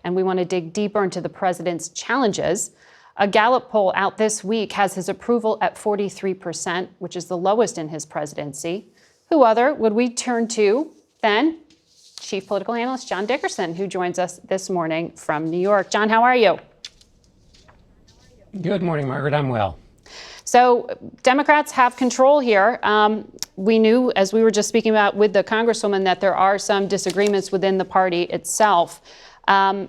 and we want to dig deeper into the president's challenges. A Gallup poll out this week has his approval at 43%, which is the lowest in his presidency. Who other would we turn to then? Chief political analyst John Dickerson, who joins us this morning from New York. John, how are you? Good morning, Margaret. I'm well. So Democrats have control here. We knew, as we were just speaking about with the Congresswoman, that there are some disagreements within the party itself. How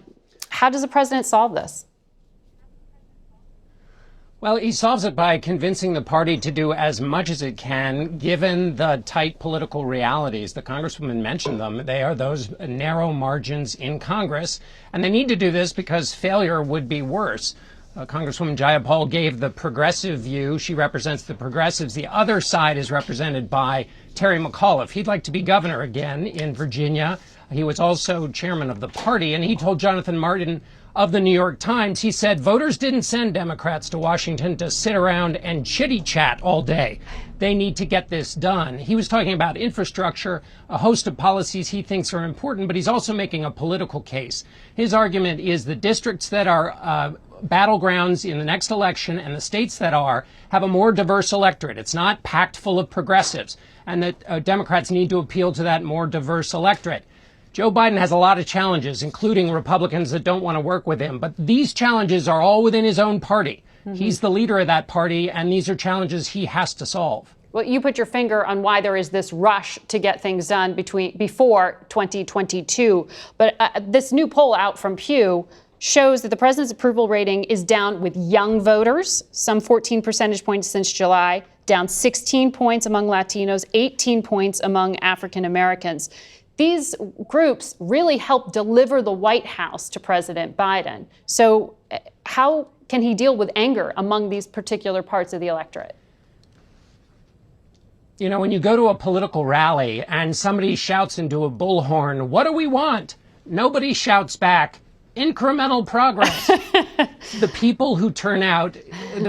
does the president solve this? Well, he solves it by convincing the party to do as much as it can, given the tight political realities. The Congresswoman mentioned them. They are those narrow margins in Congress, and they need to do this because failure would be worse. Congresswoman Jayapal gave the progressive view. She represents the progressives. The other side is represented by Terry McAuliffe. He'd like to be governor again in Virginia. He was also chairman of the party, and he told Jonathan Martin of the New York Times, he said, voters didn't send Democrats to Washington to sit around and chitty-chat all day. They need to get this done. He was talking about infrastructure, a host of policies he thinks are important, but he's also making a political case. His argument is the districts that are battlegrounds in the next election and the states that have a more diverse electorate. It's not packed full of progressives, and that Democrats need to appeal to that more diverse electorate. Joe Biden has a lot of challenges, including Republicans that don't want to work with him. But these challenges are all within his own party. Mm-hmm. He's the leader of that party, and these are challenges he has to solve. Well, you put your finger on why there is this rush to get things done before 2022. But this new poll out from Pew shows that the president's approval rating is down with young voters, some 14 percentage points since July, down 16 points among Latinos, 18 points among African Americans. These groups really help deliver the White House to President Biden. So how can he deal with anger among these particular parts of the electorate? You know, when you go to a political rally and somebody shouts into a bullhorn, "What do we want?" Nobody shouts back, "Incremental progress." The people who turn out in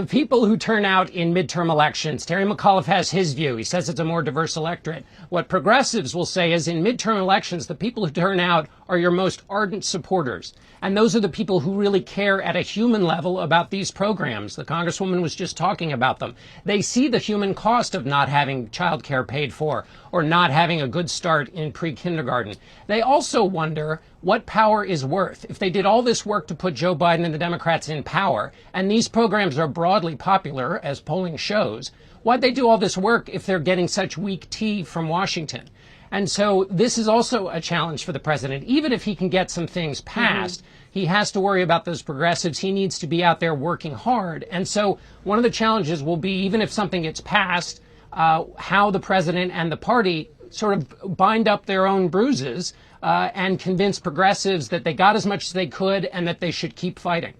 midterm elections, Terry McAuliffe has his view. He says it's a more diverse electorate. What progressives will say is in midterm elections, the people who turn out are your most ardent supporters. And those are the people who really care at a human level about these programs. The Congresswoman was just talking about them. They see the human cost of not having child care paid for or not having a good start in pre-kindergarten. They also wonder what power is worth. If they did all this work to put Joe Biden and the Democrats in power, and these programs are broadly popular, as polling shows, why'd they do all this work if they're getting such weak tea from Washington? And so this is also a challenge for the president. Even if he can get some things passed, he has to worry about those progressives. He needs to be out there working hard. And so one of the challenges will be, even if something gets passed, how the president and the party sort of bind up their own bruises and convince progressives that they got as much as they could and that they should keep fighting.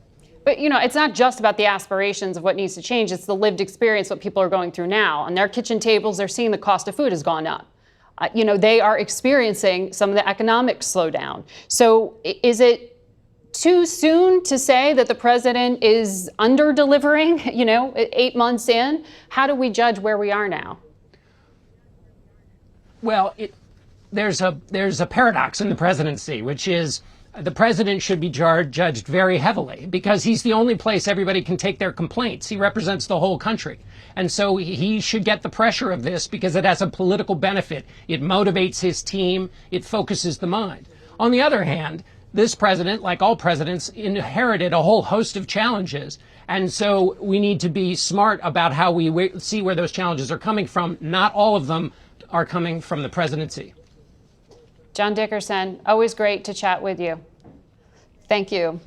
But, you know, it's not just about the aspirations of what needs to change. It's the lived experience, what people are going through now. On their kitchen tables, they're seeing the cost of food has gone up. They are experiencing some of the economic slowdown. So is it too soon to say that the president is under-delivering, 8 months in? How do we judge where we are now? Well, there's a paradox in the presidency, which is the president should be judged very heavily because he's the only place everybody can take their complaints. He represents the whole country. And so he should get the pressure of this because it has a political benefit. It motivates his team. It focuses the mind. On the other hand, this president, like all presidents, inherited a whole host of challenges. And so we need to be smart about how we see where those challenges are coming from. Not all of them are coming from the presidency. John Dickerson, always great to chat with you. Thank you.